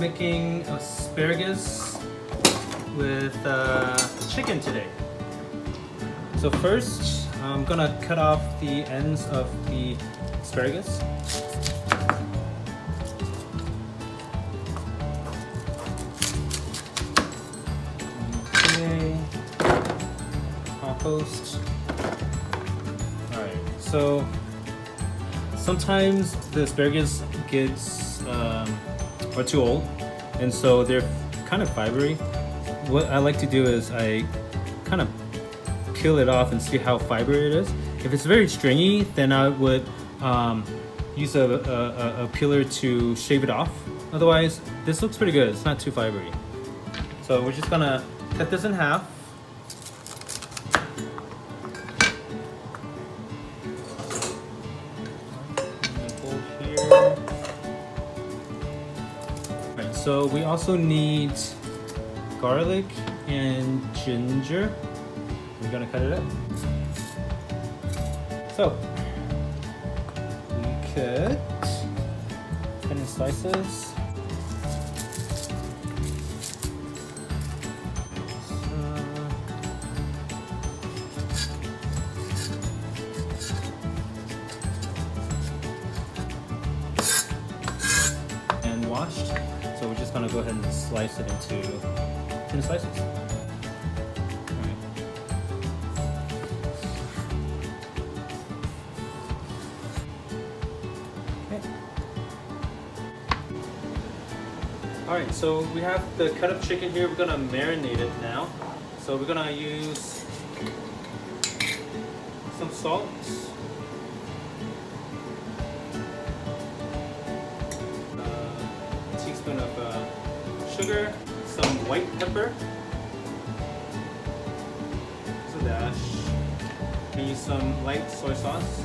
making asparagus with chicken today. So first, I'm gonna cut off the ends of the asparagus. Okay, compost. Alright, so sometimes the asparagus gets are too old, and so they're kind of fibery. What I like to do is I kind of peel it off and see how fibery it is. If it's very stringy, then I would use a peeler to shave it off. Otherwise, this looks pretty good. It's not too fibery. So we're just gonna cut this in half. Alright, so we also need garlic and ginger. We're gonna cut it up. So we cut in slices. And washed. So we're just gonna go ahead and slice it into thin slices. Alright, so we have the cut up chicken here. We're gonna marinate it now. So we're gonna use some salt, a teaspoon of sugar, some white pepper, just a dash, and use some light soy sauce,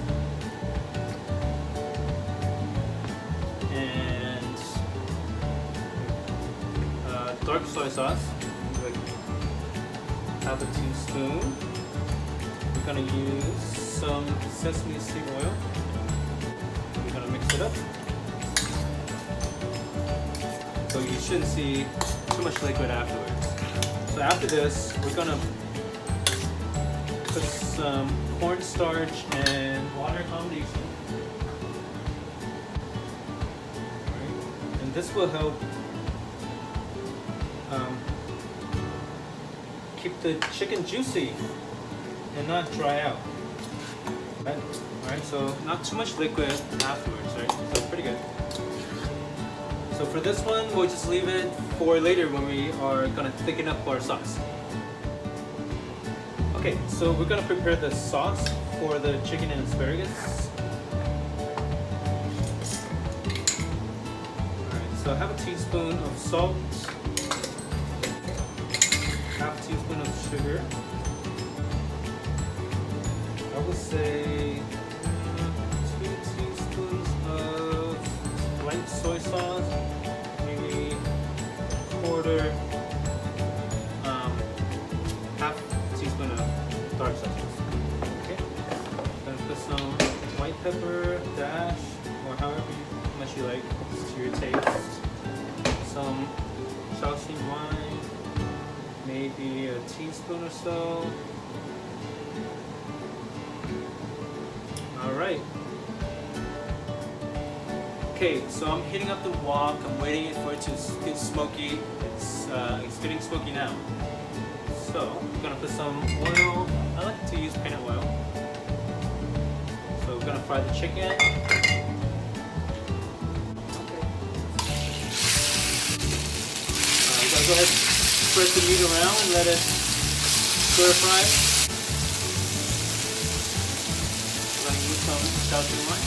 and dark soy sauce, like half a teaspoon. We're gonna use some sesame seed oil. We're gonna mix it up. So you shouldn't see too much liquid afterwards. So after this, we're gonna put some cornstarch and water combination. Right. And this will help keep the chicken juicy and not dry out. Alright, so not too much liquid afterwards, right? So pretty good. So for this one, we'll just leave it for later when we are gonna thicken up our sauce. Okay, so we're gonna prepare the sauce for the chicken and asparagus. Alright, so half a teaspoon of salt, half a teaspoon of sugar. I would say 2 teaspoons of light soy sauce, maybe quarter, half teaspoon of dark soy sauce. Okay, then put some white pepper, dash, or however much you like, to your taste. Some Shaoxing wine, maybe a teaspoon or so. Alright. Okay, so I'm heating up the wok. I'm waiting for it to get smoky. It's getting smoky now. So I'm gonna put some oil. I like to use peanut oil. So we're gonna fry the chicken. Okay. We're gonna go ahead and spread the meat around and let it stir fry. Some Shaoxing wine.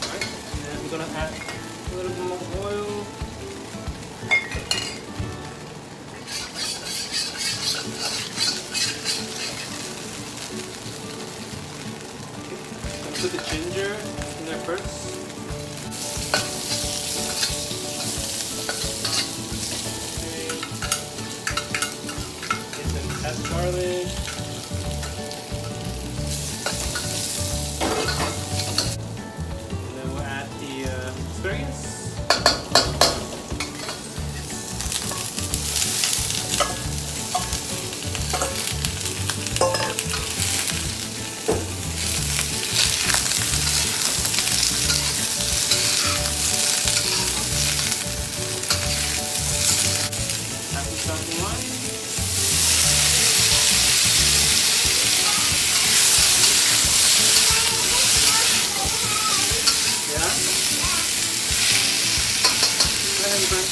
Alright, and then we're gonna add a little bit more oil. Put the ginger in there first. garlic. And then we'll add the asparagus. Something like yeah. Go ahead, Brent.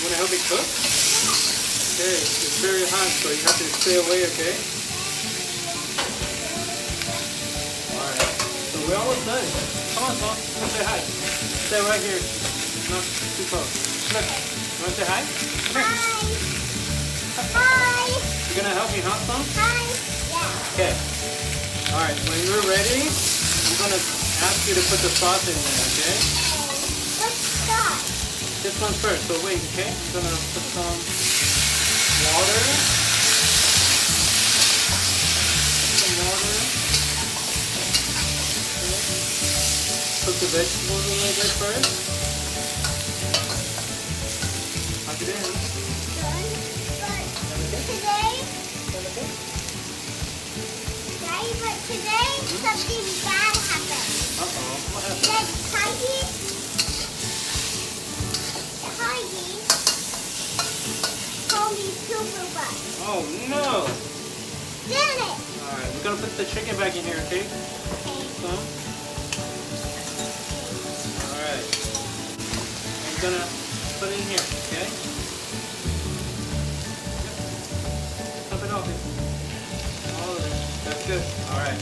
Want to help me cook? Okay, it's very hot, so you have to stay away, okay? Alright, so we're almost done. Come on, Saul, come say hi. Stay right here, not too close. Look, you want to say hi? Come here. Hi. You gonna help me, huh, Saul? Hi. Yeah. Okay. Alright, when you're ready, I'm gonna ask you to put the sauce in there, okay? What's that? This one first, so wait, okay? I'm gonna put some water. Some water. Okay. Cook the vegetables a little bit first. Knock it in. But today something bad happened. Uh-oh, what happened? That Heidi told me super bad. Oh no! Did it? Alright, we're gonna put the chicken back in here, okay? Okay. Some. Alright. I'm gonna put it in here, okay? Dump it off. All of it. That's good. Alright.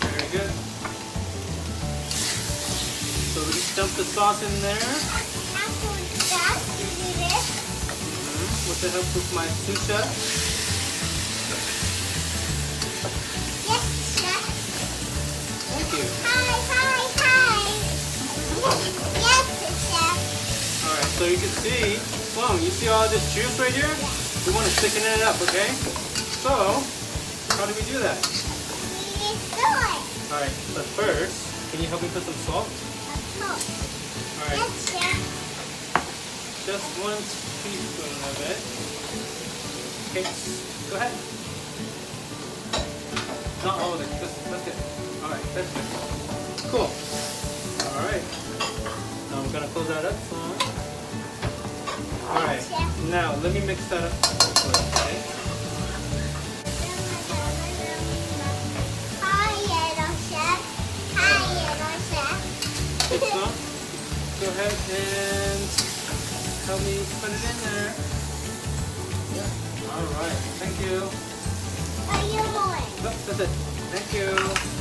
Very good. So we just dump the sauce in there. After that, you do this. With the help of my sous chef. Yes, chef. Thank you. Hi. Yes, chef. Alright, so you can see, Sloan, you see all this juice right here? We want to thicken it up, okay? So, how do we do that? We do it. Alright, but first, can you help me put some salt? Alright, Yes, chef. just 1 teaspoon of it. Okay, go ahead. Not all of it, that's good. Alright, that's good. Cool. Alright. Now we're gonna close that up. Alright, now let me mix that up. Okay. Hi, yellow chef. So, go ahead and help me put it in there. Yeah. Alright, thank you. Are you more? Nope, that's it. Thank you.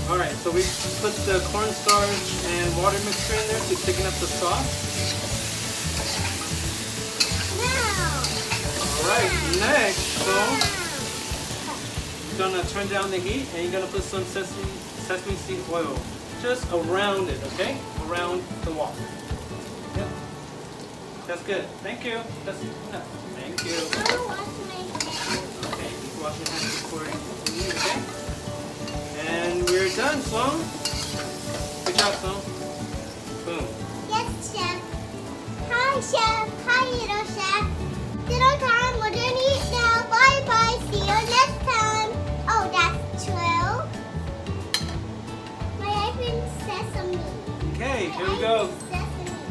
Alright, so we put the cornstarch and water mixture in there to thicken up the sauce. Alright, next, so you're gonna turn down the heat and you're gonna put some sesame seed oil just around it, okay? Around the wok. Yep. That's good. Thank you. That's enough. Thank you. Okay, just wash your hands before you leave, okay? And we're done, Sloan. Good job, Sloan. Boom. Yes, chef. Hi, chef. Hi, little chef. Little time, we're gonna eat now. Bye bye. See you next time. Oh, that's true. My husband sesame. Okay, here we go.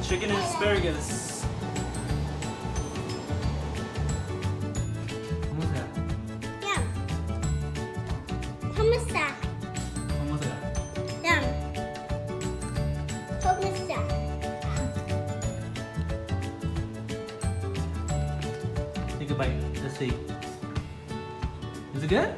Chicken and asparagus. Kamusta? Yum. Kamusta? Kamusta? Yum. Kamusta? Take a bite. Let's see. Is it good?